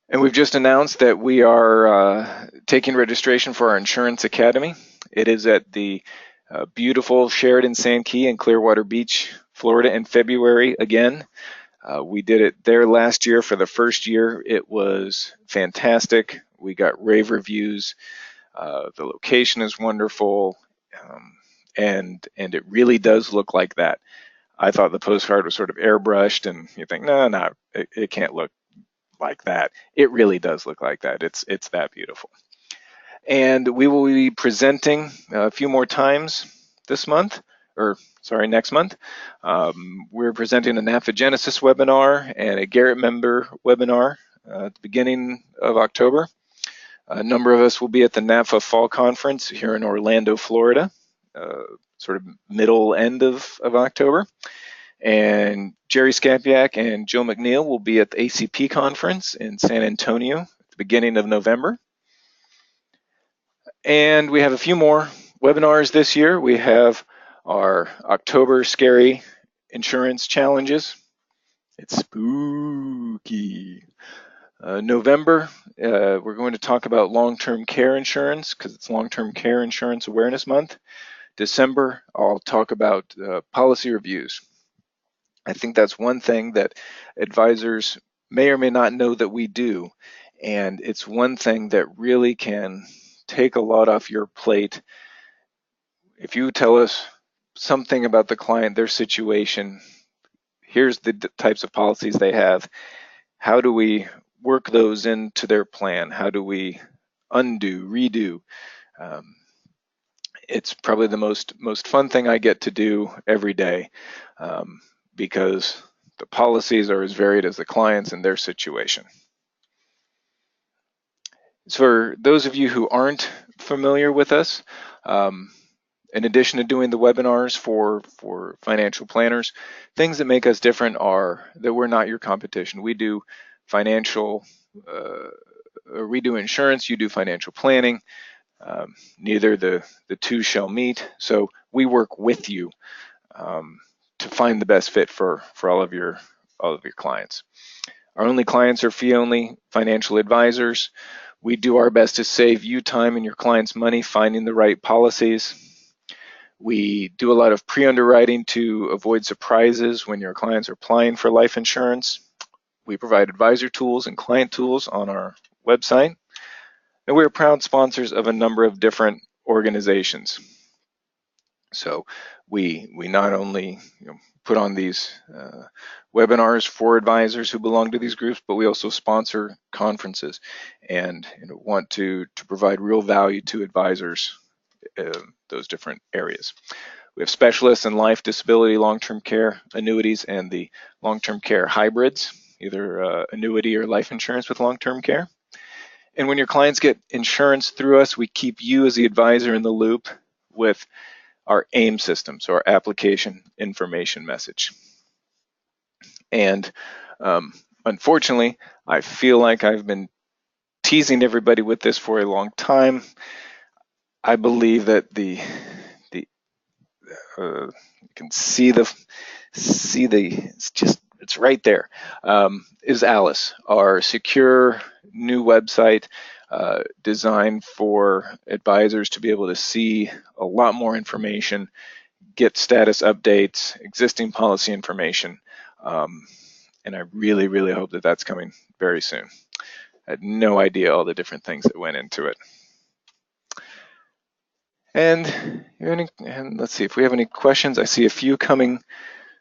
And we've just announced that we are taking registration for our Insurance Academy. It is at the beautiful Sheraton Sand Key in Clearwater Beach, Florida in February again. We did it there last year for the first year. It was fantastic. We got rave reviews. The location is wonderful, and it really does look like that. I thought the postcard was sort of airbrushed, and you think, no, it can't look like that. It really does look like that. It's that beautiful. And we will be presenting a few more times next month. We're presenting a NAFA Genesis webinar and a Garrett member webinar at the beginning of October. A number of us will be at the NAFA Fall Conference here in Orlando, Florida, sort of middle end of October. And Jerry Skapiak and Joe McNeil will be at the ACP conference in San Antonio at the beginning of November. And we have a few more webinars this year. We have our October Scary Insurance Challenges. It's spooky. November, we're going to talk about long-term care insurance because it's Long-Term Care Insurance Awareness Month. December, I'll talk about policy reviews. I think that's one thing that advisors may or may not know that we do, and it's one thing that really can take a lot off your plate. If you tell us something about the client, their situation, here's the types of policies they have, how do we work those into their plan? How do we undo, redo? It's probably the most fun thing I get to do every day. Because the policies are as varied as the clients and their situation. So for those of you who aren't familiar with us, in addition to doing the webinars for financial planners, things that make us different are that we're not your competition. We do we do insurance, you do financial planning. Neither the two shall meet. So we work with you to find the best fit for all of your clients. Our only clients are fee-only financial advisors. We do our best to save you time and your clients money finding the right policies. We do a lot of pre-underwriting to avoid surprises when your clients are applying for life insurance. We provide advisor tools and client tools on our website. And we're proud sponsors of a number of different organizations. So we not only put on these webinars for advisors who belong to these groups, but we also sponsor conferences and want to provide real value to advisors in those different areas. We have specialists in life, disability, long-term care, annuities, and the long-term care hybrids, either annuity or life insurance with long-term care. And when your clients get insurance through us, we keep you as the advisor in the loop with our AIM system, so our application information message. And unfortunately, I feel like I've been teasing everybody with this for a long time. I believe that you can see it's right there, is LLIS, our secure new website designed for advisors to be able to see a lot more information, get status updates, existing policy information, and I really, really hope that that's coming very soon. I had no idea all the different things that went into it. And let's see if we have any questions. I see a few coming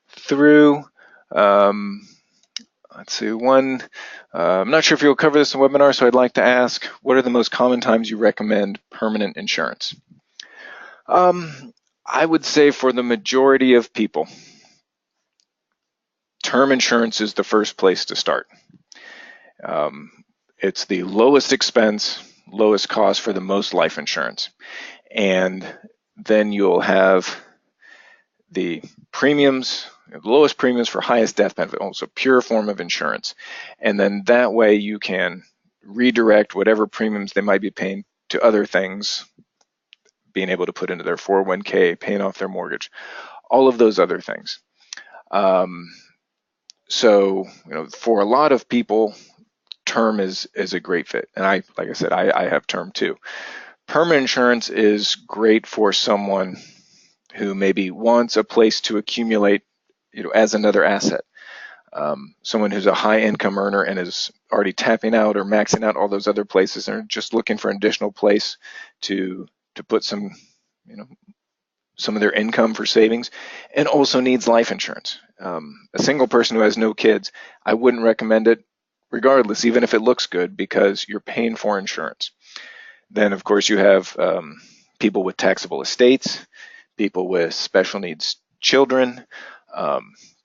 through. Let's see, one, I'm not sure if you'll cover this in the webinar, so I'd like to ask, what are the most common times you recommend permanent insurance? I would say for the majority of people, term insurance is the first place to start. It's the lowest expense, lowest cost for the most life insurance. And then you'll have the premiums, the lowest premiums for highest death benefit, also pure form of insurance. And then that way you can redirect whatever premiums they might be paying to other things, being able to put into their 401k, paying off their mortgage, all of those other things. So, for a lot of people, term is a great fit. And like I said, I have term too. Permanent insurance is great for someone who maybe wants a place to accumulate, as another asset. Someone who's a high income earner and is already tapping out or maxing out all those other places and are just looking for an additional place to put some of their income for savings, and also needs life insurance. A single person who has no kids, I wouldn't recommend it regardless, even if it looks good, because you're paying for insurance. Then, of course, you have people with taxable estates, people with special needs children,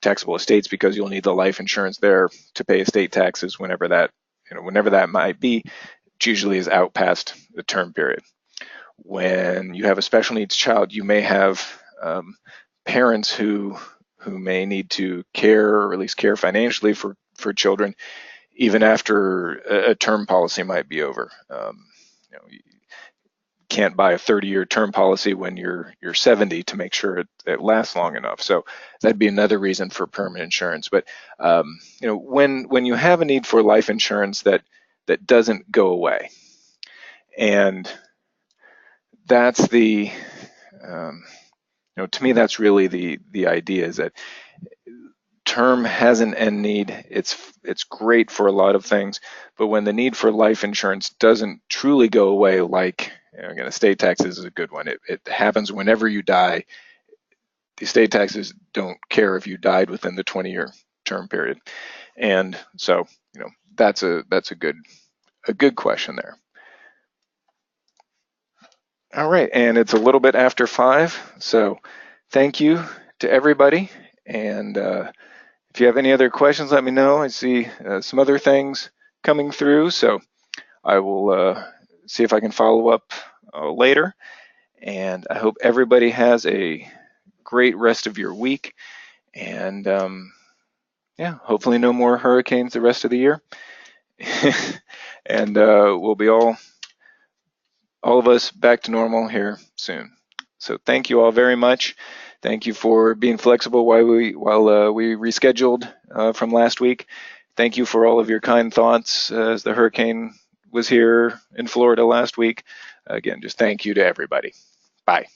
taxable estates because you'll need the life insurance there to pay estate taxes whenever that might be, which usually is out past the term period. When you have a special needs child, you may have parents who may need to care, or at least care financially for children, even after a term policy might be over. You can't buy a 30-year term policy when you're 70 to make sure it lasts long enough. So that'd be another reason for permanent insurance. But when you have a need for life insurance that doesn't go away, and that's the to me, that's really the idea, is that term has an end need. It's great for a lot of things, but when the need for life insurance doesn't truly go away, like again, estate taxes is a good one. It happens whenever you die. The estate taxes don't care if you died within the 20-year term period, and so that's a good question there. All right, and it's a little bit after 5, so thank you to everybody. And if you have any other questions, let me know. I see some other things coming through, so I will see if I can follow up later. And I hope everybody has a great rest of your week. And yeah, hopefully no more hurricanes the rest of the year. And we'll be all of us back to normal here soon. So thank you all very much. Thank you for being flexible while we rescheduled from last week. Thank you for all of your kind thoughts as the hurricane was here in Florida last week. Again, just thank you to everybody. Bye.